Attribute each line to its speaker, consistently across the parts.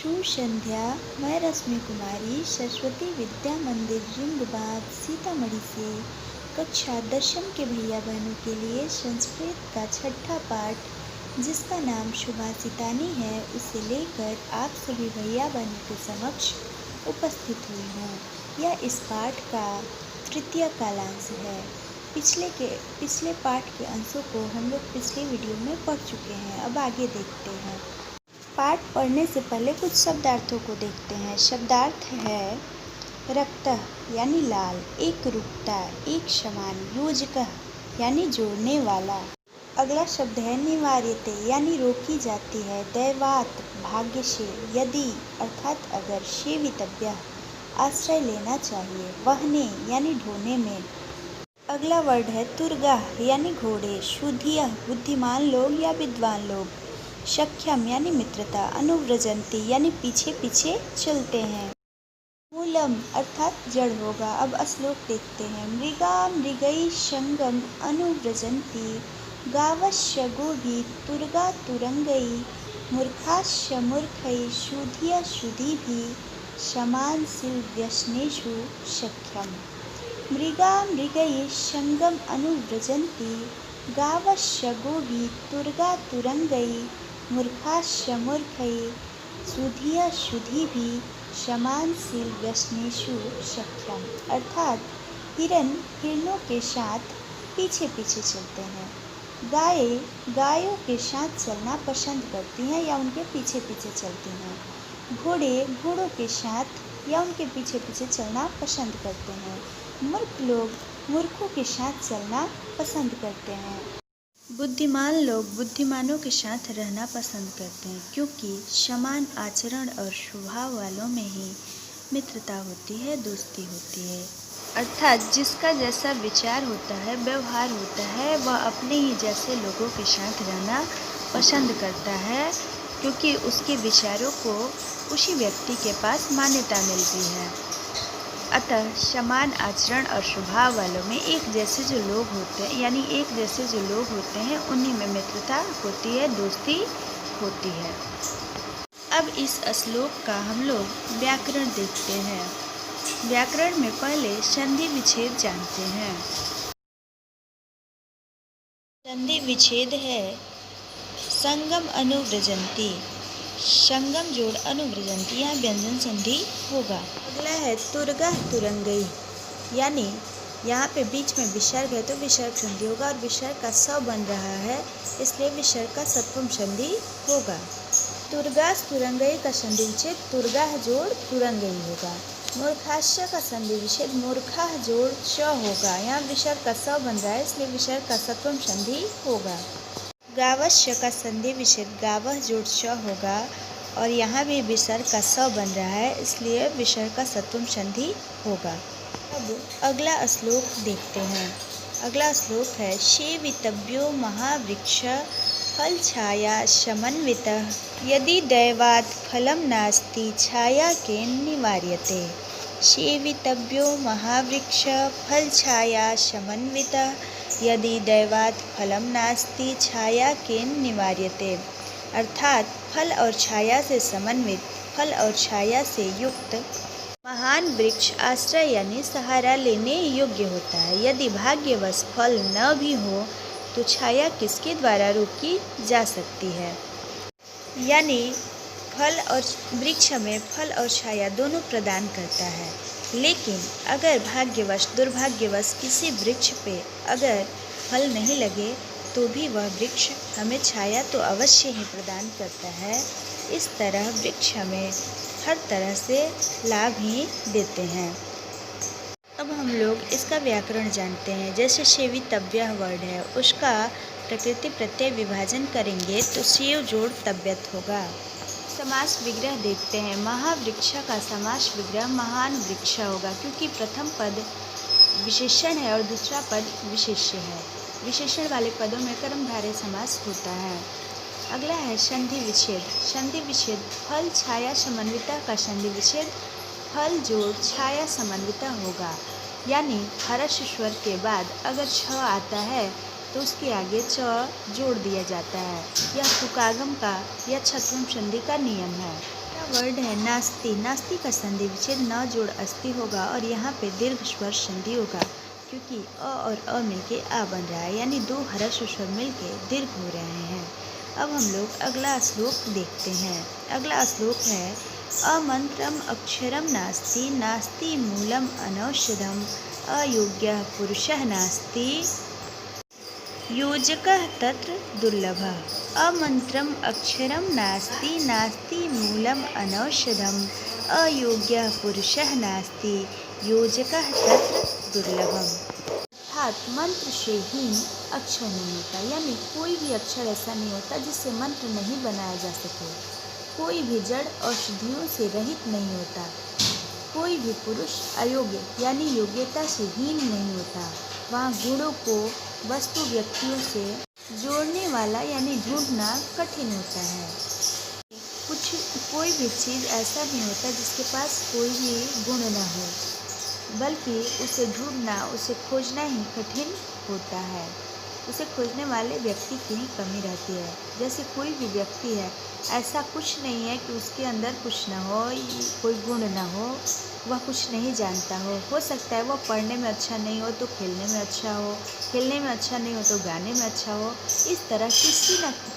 Speaker 1: शुभ संध्या। मैं रश्मि कुमारी सरस्वती विद्या मंदिर रिंगबाग सीतामढ़ी से कक्षा 10वीं के भैया बहनों के लिए संस्कृत का छठा पाठ जिसका नाम सुभाषितानी है, उसे लेकर आप सभी भैया बहनों के समक्ष उपस्थित हुई हूँ। यह इस पाठ का तृतीय कालांश है। पिछले पाठ के अंशों को हम लोग पिछले वीडियो में पढ़ चुके हैं। अब आगे देखते हैं। पाठ पढ़ने से पहले कुछ शब्दार्थों को देखते हैं। शब्दार्थ है रक्तः यानी लाल, एक रूपता, एक समान, योजकः यानी जोड़ने वाला। अगला शब्द है निवार्यते यानी रोकी जाती है। दैवात भाग्य से, यदि अर्थात अगर, सेवितव्य आश्रय लेना चाहिए। वहने यानी ढोने में। अगला वर्ड है तुर्गा यानी घोड़े। शुद्धियः बुद्धिमान लोग या विद्वान लोग। सख्यम यानी मित्रता। अनुव्रजंती यानी पीछे पीछे चलते हैं। मूलम अर्थात जड़ होगा। अब श्लोक देखते हैं। मृगा मृगै संगम अनुव्रजंती, गावस्य गोभी तुर्गा तुरंगै, मूर्खास्य मूर्खै, शुधिय शुधिभिः, समानशील व्यसनेषु सख्यम। मृगा मृगै संगम अनुव्रजंती, गावस्य गोभी तुर्गा तुरंगै, मूर्खास्य मूर्खै, शुधिय शुधिभिः, समानशील व्यसनेषु सख्यम। अर्थात हिरन हिरणों के साथ पीछे पीछे चलते हैं। गायों के साथ चलना पसंद करती हैं या उनके पीछे पीछे चलती हैं। घोड़े घोड़ों के साथ या उनके पीछे पीछे चलना पसंद करते हैं। मूर्ख लोग मूर्खों के साथ चलना पसंद करते हैं। बुद्धिमान लोग बुद्धिमानों के साथ रहना पसंद करते हैं, क्योंकि समान आचरण और स्वभाव वालों में ही मित्रता होती है, दोस्ती होती है। अर्थात जिसका जैसा विचार होता है, व्यवहार होता है, वह अपने ही जैसे लोगों के साथ रहना पसंद करता है, क्योंकि उसके विचारों को उसी व्यक्ति के पास मान्यता मिलती है। अतः समान आचरण और स्वभाव वालों में एक जैसे जो लोग होते हैं, यानी एक जैसे जो लोग होते हैं, उन्हीं में मित्रता होती है, दोस्ती होती है। अब इस श्लोक का हम लोग व्याकरण देखते हैं। व्याकरण में पहले संधि विच्छेद जानते हैं। संधि विच्छेद है संगम अनुव्रजंती, संगम जोड़ अनुव्रजंती, यहाँ व्यंजन संधि होगा। अगला है तुर्गा तुरंगई, यानी यहाँ पे बीच में विसर्ग है तो विसर्ग संधि होगा, और विसर्ग का स बन रहा है, इसलिए विसर्ग का सत्वम संधि होगा। तुर्गा तुरंगई का संधि विच्छेद तुर्गा जोड़ तुरंगई होगा। मूर्खास्य का संधि विच्छेद मूर्खा जोड़ च होगा, यहाँ विसर्ग का स बन रहा है, इसलिए विसर्ग का सत्वम संधि होगा। गावस्य का संधि विच्छेद गावह जोड़ च होगा, और यहाँ भी विसर्ग का स बन रहा है, इसलिए विसर्ग का सत्वम संधि होगा। अब अगला श्लोक देखते हैं। अगला श्लोक है सेवितव्यो महावृक्ष फल छाया समन्वितः, यदि दैवात् फलं नास्ति छाया केन निवार्यते। सेवितव्यो महावृक्ष फल छाया समन्वितः, यदि दैवात् फलं नास्ति छाया केन निवार्यते। अर्थात फल और छाया से समन्वित, फल और छाया से युक्त महान वृक्ष आश्रय यानी सहारा लेने योग्य होता है। यदि भाग्यवश फल न भी हो तो छाया किसके द्वारा रोकी जा सकती है। यानी फल और वृक्ष हमें फल और छाया दोनों प्रदान करता है, लेकिन अगर भाग्यवश दुर्भाग्यवश किसी वृक्ष पे अगर फल नहीं लगे तो भी वह वृक्ष हमें छाया तो अवश्य ही प्रदान करता है। इस तरह वृक्ष हमें हर तरह से लाभ ही देते हैं। अब हम लोग इसका व्याकरण जानते हैं। जैसे सेवितव्य वर्ड है, उसका प्रकृति प्रत्यय विभाजन करेंगे तो सेव जोड़ तव्यत होगा। समास विग्रह देखते हैं। महावृक्ष का समास विग्रह महान वृक्ष होगा, क्योंकि प्रथम पद विशेषण है और दूसरा पद विशेष्य है। विशेषण वाले पदों में कर्मधारय समास होता है। अगला है संधि विच्छेद। संधि विच्छेद फल छाया समन्विता का संधि विच्छेद फल जोड़ छाया समन्विता होगा, यानी हर्ष स्वर के बाद अगर छ आता है तो उसके आगे च जोड़ दिया जाता है। यह तुकागम का या छत्वम संधि का नियम है। वर्ड है नास्ति। नास्ति का संधि विच्छेद न जोड़ अस्थि होगा और यहाँ पे दीर्घ स्वर संधि होगा क्योंकि अ और अ मिलके आ बन रहा है, यानी दो ह्रस्व स्वर मिलके दीर्घ हो रहे हैं। अब हम लोग अगला श्लोक देखते हैं। अगला श्लोक है अमंत्रम अक्षरम नास्ति, नास्ति मूलम अनौषधम, अयोग्यः पुरुषः नास्ति, योजकः तत्र दुर्लभः। अमंत्रम अक्षरम नास्ति, नास्ति मूलम अनौषधम, अयोग्यः पुरुषः नास्ति, योजकः तत्र दुर्लभम। अर्थात मंत्र से हीन अक्षर नहीं होता, यानी कोई भी अक्षर ऐसा नहीं होता जिससे मंत्र नहीं बनाया जा सके। कोई भी जड़ औषधियों से रहित नहीं होता। कोई भी पुरुष अयोग्य यानी योग्यता से हीन नहीं होता। वहाँ गुणों को वस्तु व्यक्तियों से जोड़ने वाला यानी ढूंढना कठिन होता है। कोई भी चीज़ ऐसा नहीं होता जिसके पास कोई भी गुण न हो, बल्कि उसे ढूंढना, उसे खोजना ही कठिन होता है। उसे खोजने वाले व्यक्ति की ही कमी रहती है। जैसे कोई भी व्यक्ति है, ऐसा कुछ नहीं है कि उसके अंदर कुछ ना हो, कोई गुण ना हो, वह कुछ नहीं जानता हो सकता है वह पढ़ने में अच्छा नहीं हो तो खेलने में अच्छा हो, खेलने में अच्छा नहीं हो तो गाने में अच्छा हो। इस तरह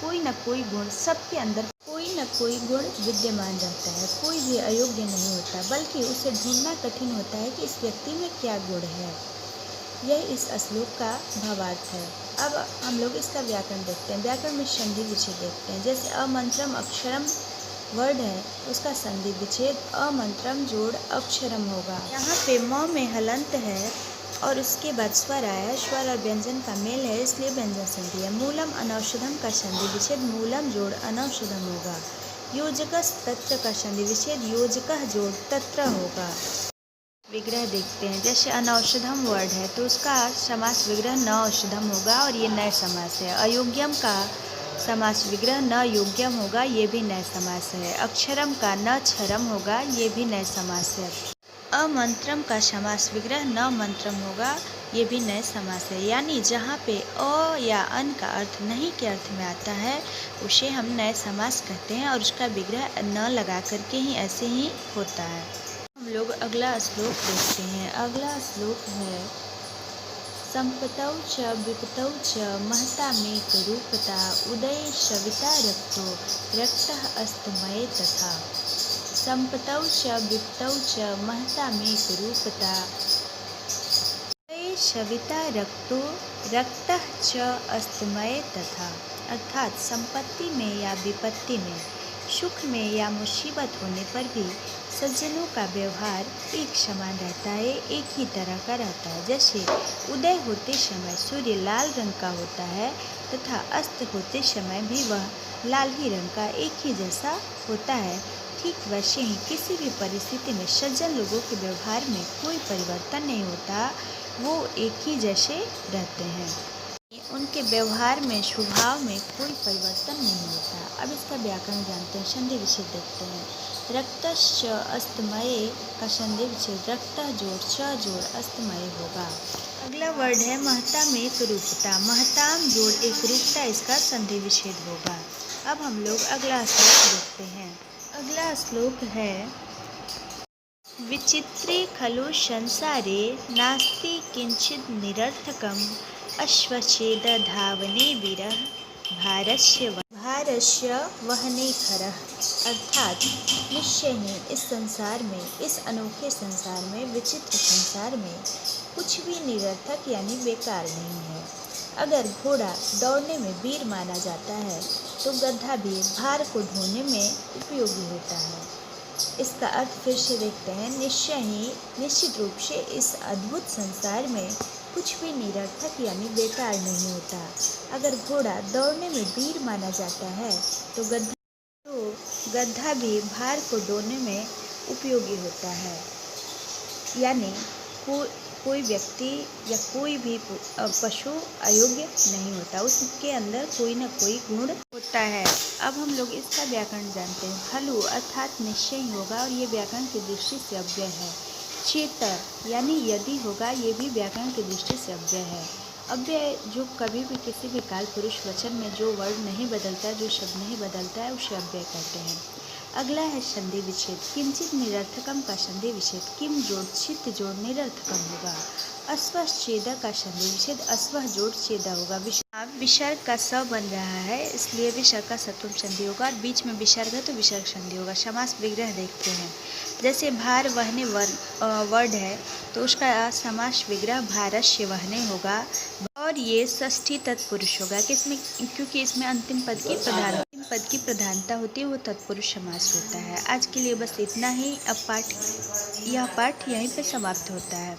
Speaker 1: कोई न कोई गुण, सबके अंदर कोई न कोई गुण विद्यमान रहता है। कोई भी अयोग्य नहीं होता, बल्कि उसे ढूंढना कठिन होता है कि इस व्यक्ति में क्या गुण है। यह इस श्लोक का भावार्थ है। अब हम लोग इसका व्याकरण देखते हैं। व्याकरण में संधि विच्छेद देखते हैं। जैसे अमंत्रम अक्षरम वर्ड है, उसका संधि विच्छेद अमंत्रम जोड़ अक्षरम होगा। यहाँ पे म में हलंत है और उसके बाद स्वर आया है। स्वर और व्यंजन का मेल है, इसलिए व्यंजन संधि है। मूलम अनौषधम का संधि विच्छेद मूलम जोड़ अनौषधम होगा। योजकस तत्र का संधि विच्छेद योजकः जोड़ तत्र होगा। विग्रह देखते हैं। जैसे अनौषधम वर्ड है तो उसका समास विग्रह न औषधम होगा और ये नए समास है। अयोग्यम का समास विग्रह न योग्यम होगा, ये भी नए समास है। अक्षरम का न क्षरम होगा, ये भी नए समास है। अमंत्रम का समास विग्रह न मंत्रम होगा, ये भी नए समास है। यानी जहाँ पे अ या अन का अर्थ नहीं के अर्थ में आता है उसे हम नए समास कहते हैं और उसका विग्रह न लगा करके ही ऐसे ही होता है। हम लोग अगला श्लोक देखते हैं। अगला श्लोक है संपतौ च विपतौ च महतामेकरूपता, उदये सविता रक्तो रक्तः अस्तमये तथा। संपतौ च विपतौ च महतामेकरूपता, उदये सविता रक्तो रक्तः च अस्तमये तथा। अर्थात संपत्ति में या विपत्ति में, सुख में या मुसीबत होने पर भी सज्जनों का व्यवहार एक समान रहता है, एक ही तरह का रहता है। जैसे उदय होते समय सूर्य लाल रंग का होता है तथा अस्त होते समय भी वह लाल ही रंग का एक ही जैसा होता है। ठीक वैसे ही किसी भी परिस्थिति में सज्जन लोगों के व्यवहार में कोई परिवर्तन नहीं होता, वो एक ही जैसे रहते हैं। उनके व्यवहार में, स्वभाव में कोई परिवर्तन नहीं होता। अब इसका व्याकरण जानते हैं। संधि विच्छेद देखते हैं। रक्तश्च अस्तमये का संधि विच्छेद रक्तः जोड़ च जोड़ अस्तमये होगा। अगला वर्ड है महता में एक रूपता। महताम जोड़ एक रूपता, इसका संधि विच्छेद होगा। अब हम लोग अगला श्लोक देखते हैं। अगला श्लोक है विचित्रे खलु संसारे नास्ति किंचित् निरर्थकम्, अश्वच्छेदधावने विरह भारस्य वहने खरः। अर्थात निश्चय ही इस संसार में, इस अनोखे संसार में, विचित्र संसार में कुछ भी निरर्थक यानी बेकार नहीं है। अगर घोड़ा दौड़ने में वीर माना जाता है तो गधा भी भार को ढोने में उपयोगी होता है। इसका अर्थ फिर से देखते हैं। निश्चित रूप से इस अद्भुत संसार में कुछ भी निरर्थक यानी बेकार नहीं होता। अगर घोड़ा दौड़ने में वीर माना जाता है तो गधा भी भार को ढोने में उपयोगी होता है। यानी कोई व्यक्ति या कोई भी पशु अयोग्य नहीं होता, उसके अंदर कोई न कोई गुण होता है। अब हम लोग इसका व्याकरण जानते हैं। खलु अर्थात निश्चय ही होगा और ये व्याकरण की दृष्टि से अव्यय है। चेत यानी यदि होगा, ये भी व्याकरण की दृष्टि से अव्यय है। अव्यय जो कभी भी किसी भी काल पुरुष वचन में जो वर्ड नहीं बदलता है, जो शब्द नहीं बदलता है, उसे अव्यय कहते हैं। अगला है संधि विच्छेद। किंचित निरर्थकम का संधि विच्छेद। किम जोड़ चित जोड़ निरर्थकम होगा। अस्वः छेदा का संधि विच्छेद। अस्वः जोड़ छेदा होगा। विसर्ग का स बन रहा है, इसलिए विसर्ग का सत्वम संधि होगा और बीच में विसर्ग है तो विसर्ग संधि होगा। समास विग्रह देखते हैं। जैसे भार वहने वर्ड है तो उसका समास विग्रह भारस्य वहने होगा और ये षष्ठी तत्पुरुष होगा। क्योंकि इसमें अंतिम पद की प्रधानता होती है, वो तत्पुरुष समास होता है। आज के लिए बस इतना ही। अब यह पाठ यहीं पर समाप्त होता है।